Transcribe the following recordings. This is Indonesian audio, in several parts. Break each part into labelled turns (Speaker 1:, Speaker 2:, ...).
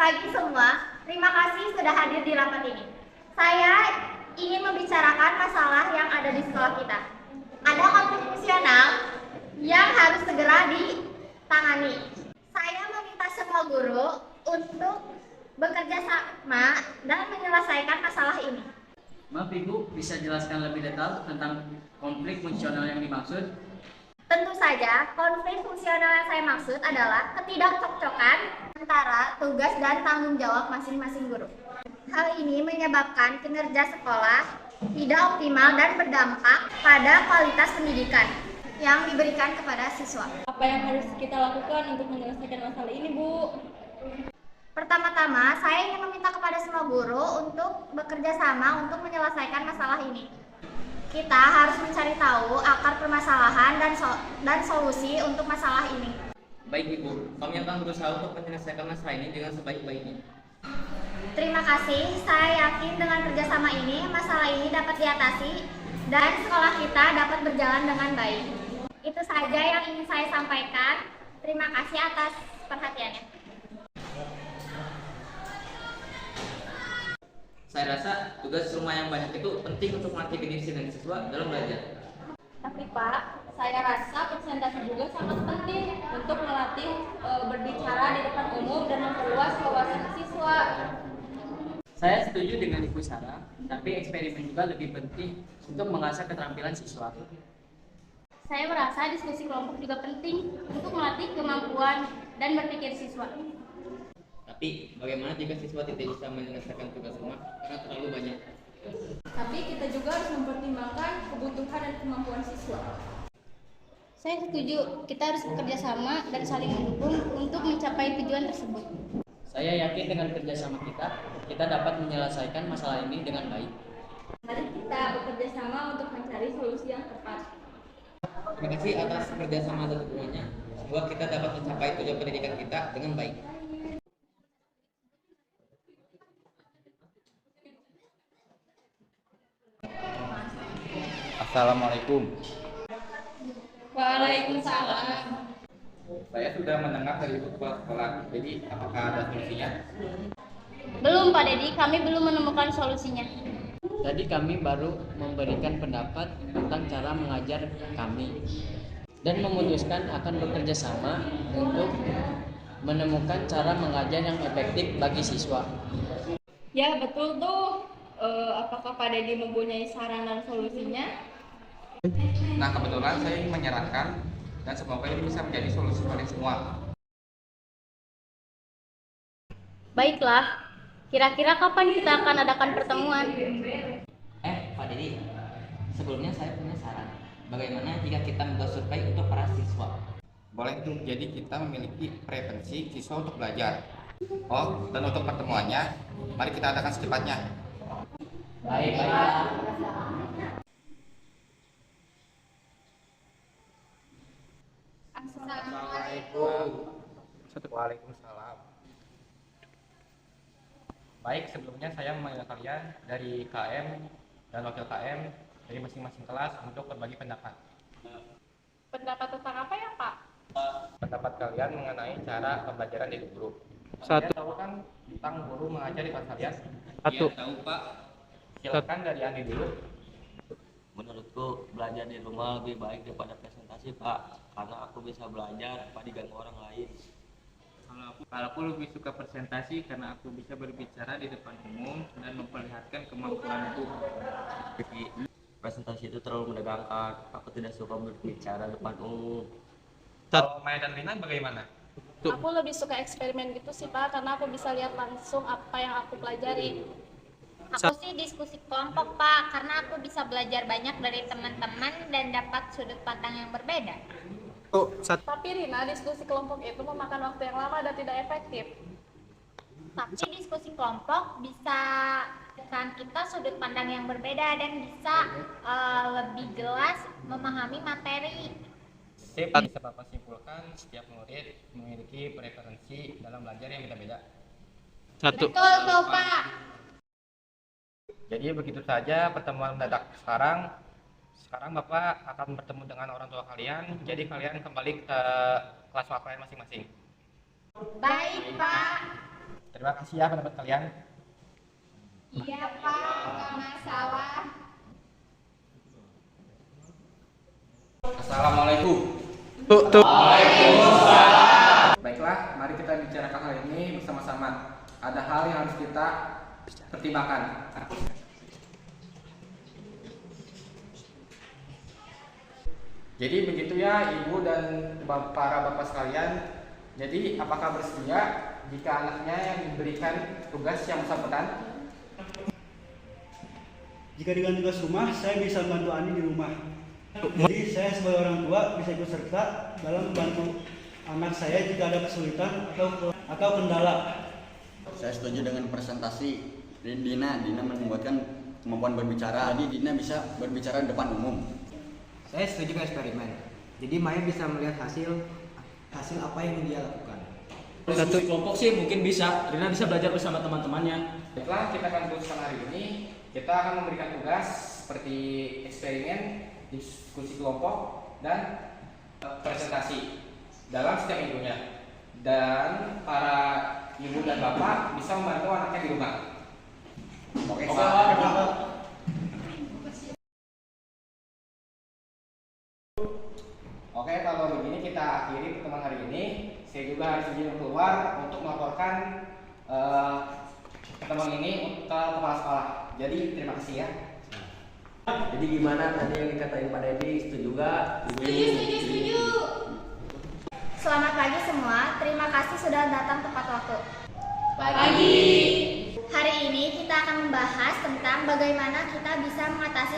Speaker 1: pagi semua, terima kasih sudah hadir di rapat ini. Saya ingin membicarakan masalah yang ada di sekolah kita. Ada konflik fungsional yang harus segera ditangani. Saya meminta semua guru untuk bekerja sama dan menyelesaikan masalah ini.
Speaker 2: Maaf Ibu, bisa jelaskan lebih detail tentang konflik fungsional yang dimaksud?
Speaker 1: Tentu saja, konflik fungsional yang saya maksud adalah ketidakcocokan antara tugas dan tanggung jawab masing-masing guru. Hal ini menyebabkan kinerja sekolah tidak optimal dan berdampak pada kualitas pendidikan yang diberikan kepada siswa.
Speaker 3: Apa yang harus kita lakukan untuk menyelesaikan masalah ini, Bu?
Speaker 1: Pertama-tama, saya ingin meminta kepada semua guru untuk bekerja sama untuk menyelesaikan masalah ini. Kita harus mencari tahu akar permasalahan dan solusi untuk masalah ini.
Speaker 4: Baik Ibu, kami akan berusaha untuk menyelesaikan masalah ini dengan sebaik-baiknya.
Speaker 1: Terima kasih, saya yakin dengan kerjasama ini, masalah ini dapat diatasi dan sekolah kita dapat berjalan dengan baik. Itu saja yang ingin saya sampaikan. Terima kasih atas perhatiannya.
Speaker 4: Saya rasa tugas rumah yang banyak itu penting untuk melatih kedisiplinan dan siswa dalam belajar.
Speaker 3: Tapi Pak, saya rasa presentasi juga sangat penting untuk melatih berbicara di depan umum dan memperluas wawasan siswa.
Speaker 2: Saya setuju dengan Ibu Sarah, tapi eksperimen juga lebih penting untuk mengasah keterampilan siswa.
Speaker 3: Saya merasa diskusi kelompok juga penting untuk melatih kemampuan dan berpikir siswa.
Speaker 4: Tapi bagaimana jika siswa tidak bisa menyelesaikan tugas rumah karena terlalu banyak?
Speaker 3: Tapi kita juga harus mempertimbangkan kebutuhan dan kemampuan siswa. Saya setuju, kita harus bekerja sama dan saling mendukung untuk mencapai tujuan tersebut.
Speaker 2: Saya yakin dengan kerjasama kita dapat menyelesaikan masalah ini dengan baik.
Speaker 3: Mari kita bekerja sama untuk mencari solusi yang tepat.
Speaker 4: Terima kasih atas kerjasama dan dukungannya. Semoga kita dapat mencapai tujuan pendidikan kita dengan baik.
Speaker 5: Assalamualaikum.
Speaker 3: Waalaikumsalam.
Speaker 5: Saya sudah mendengar dari ibu kepala sekolah. Jadi apakah ada solusinya?
Speaker 3: Belum Pak Dedi, kami belum menemukan solusinya.
Speaker 2: Tadi kami baru memberikan pendapat tentang cara mengajar kami dan memutuskan akan bekerja sama untuk menemukan cara mengajar yang efektif bagi siswa.
Speaker 3: Ya betul tuh. Apakah Pak Dedi mempunyai saran dan solusinya?
Speaker 5: Nah, kebetulan saya ingin menyarankan dan semoga ini bisa menjadi solusi bagi semua.
Speaker 3: Baiklah, kira-kira kapan kita akan adakan pertemuan?
Speaker 4: Pak Dedi, sebelumnya saya punya saran. Bagaimana jika kita membuat survei untuk para siswa?
Speaker 5: Boleh tuh, jadi kita memiliki preferensi siswa untuk belajar. Oh, dan untuk pertemuannya, mari kita adakan secepatnya.
Speaker 2: Baiklah.
Speaker 5: Assalamualaikum. Waalaikumsalam. Baik, sebelumnya saya memanggil kalian dari KM dan wakil KM dari masing-masing kelas untuk berbagi pendapat.
Speaker 3: Pendapat tentang apa ya Pak?
Speaker 5: Pendapat kalian mengenai cara pembelajaran di grup. Kalian tahu kan tentang guru mengajar di kelas kalian?
Speaker 4: Iya, tahu Pak.
Speaker 5: Silakan dari Andi dulu.
Speaker 6: Menurutku belajar di rumah lebih baik daripada presentasi Pak, karena aku bisa belajar tanpa diganggu orang lain.
Speaker 5: Kalau aku lebih suka presentasi karena aku bisa berbicara di depan umum dan memperlihatkan kemampuanku.
Speaker 6: Tapi presentasi itu terlalu menegangkan, aku tidak suka berbicara depan umum.
Speaker 5: Kalau Maya dan Lina bagaimana?
Speaker 7: Aku lebih suka eksperimen gitu sih Pak, karena aku bisa lihat langsung apa yang aku pelajari.
Speaker 1: Aku sih diskusi kelompok Pak, karena aku bisa belajar banyak dari teman-teman dan dapat sudut pandang yang berbeda.
Speaker 7: Tapi Rina, diskusi kelompok itu memakan waktu yang lama dan tidak efektif.
Speaker 1: Tapi diskusi kelompok bisa kan kita sudut pandang yang berbeda dan bisa lebih jelas memahami materi.
Speaker 5: Sip, bisa Bapak simpulkan setiap murid memiliki preferensi dalam belajar yang beda-beda.
Speaker 1: Betul tuh Pak.
Speaker 5: Jadi begitu saja pertemuan mendadak sekarang. Sekarang Bapak akan bertemu dengan orang tua kalian. Jadi kalian kembali ke kelas kalian masing-masing.
Speaker 1: Baik Pak.
Speaker 5: Terima kasih ya pendapat kalian.
Speaker 1: Iya Pak, nggak masalah.
Speaker 5: Assalamualaikum. Baiklah, mari kita bicarakan hal ini bersama-sama. Ada hal yang harus kita pertimbangkan. Jadi begitu ya Ibu dan para Bapak sekalian. Jadi apakah bersedia jika anaknya yang diberikan tugas yang bersangkutan?
Speaker 8: Jika dengan tugas rumah, saya bisa membantu Ani di rumah. Jadi saya sebagai orang tua bisa ikut serta dalam membantu anak saya jika ada kesulitan atau kendala.
Speaker 9: Saya setuju dengan presentasi Dina membuatkan kemampuan berbicara. Jadi Dina bisa berbicara di depan umum.
Speaker 10: Saya setuju dengan eksperimen. Jadi Maya bisa melihat hasil apa yang dia lakukan.
Speaker 2: Satu kelompok sih mungkin bisa. Rina bisa belajar bersama teman-temannya.
Speaker 5: Baiklah, kita akan teruskan hari ini. Kita akan memberikan tugas seperti eksperimen, diskusi kelompok, dan presentasi dalam setiap minggunya. Dan para ibu dan bapak bisa membantu anaknya di rumah. Oke, Oke, kalau begini kita akhiri pertemuan hari ini. Saya juga harus izin keluar untuk melaporkan pertemuan ini ke kepala sekolah. Jadi terima kasih ya.
Speaker 6: Jadi gimana tadi yang dikatain Pak Dedi, setuju gak?
Speaker 1: Setuju. Selamat pagi semua, terima kasih sudah datang tepat waktu. Pagi. Hari ini kita akan membahas tentang bagaimana kita bisa mengatasi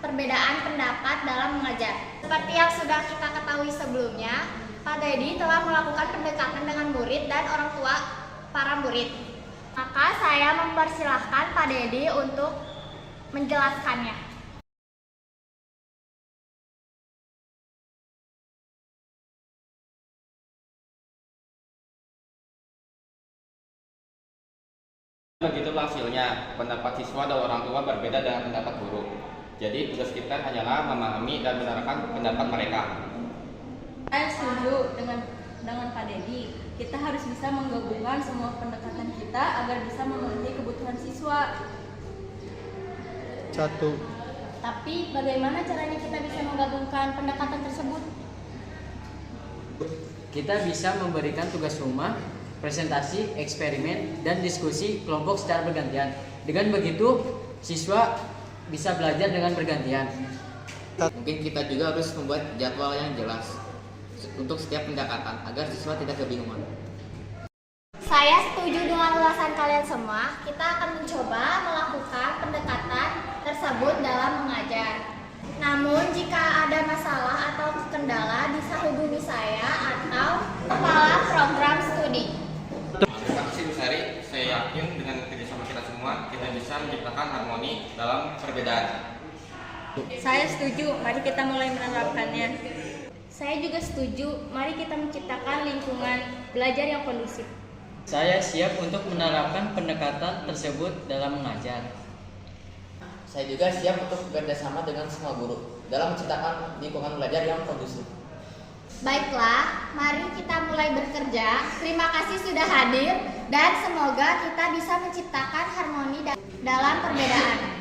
Speaker 1: perbedaan pendapat dalam mengajar. Seperti yang sudah kita ketahui sebelumnya, Pak Dedi telah melakukan pendekatan dengan murid dan orang tua para murid. Maka saya mempersilahkan Pak Dedi untuk menjelaskannya.
Speaker 5: Begitulah hasilnya, pendapat siswa dan orang tua berbeda dengan pendapat guru. Jadi tugas kita hanyalah memahami dan mendengarkan pendapat mereka.
Speaker 3: Saya setuju dengan Pak Dedi. Kita harus bisa menggabungkan semua pendekatan kita agar bisa memenuhi kebutuhan siswa. Tapi bagaimana caranya kita bisa menggabungkan pendekatan tersebut?
Speaker 2: Kita bisa memberikan tugas rumah, presentasi, eksperimen, dan diskusi kelompok secara bergantian. Dengan begitu, siswa bisa belajar dengan bergantian.
Speaker 4: Mungkin kita juga harus membuat jadwal yang jelas untuk setiap pendekatan agar siswa tidak kebingungan.
Speaker 1: Saya setuju dengan ulasan kalian semua. Kita akan mencoba melakukan pendekatan tersebut dalam mengajar. Namun jika ada masalah atau kendala bisa hubungi saya atau kepala program studi.
Speaker 5: Terima kasih Bu Sari. Saya yakin dengan kerjasama kita semua kita bisa menciptakan harmoni dalam perbedaan.
Speaker 3: Saya setuju, mari kita mulai menerapkannya. Saya juga setuju, mari kita menciptakan lingkungan belajar yang kondusif.
Speaker 2: Saya siap untuk menerapkan pendekatan tersebut dalam mengajar.
Speaker 4: Saya juga siap untuk bekerja sama dengan semua guru dalam menciptakan lingkungan belajar yang kondusif.
Speaker 1: Baiklah, mari kita mulai bekerja. Terima kasih sudah hadir dan semoga kita bisa menciptakan harmoni dalam perbedaan.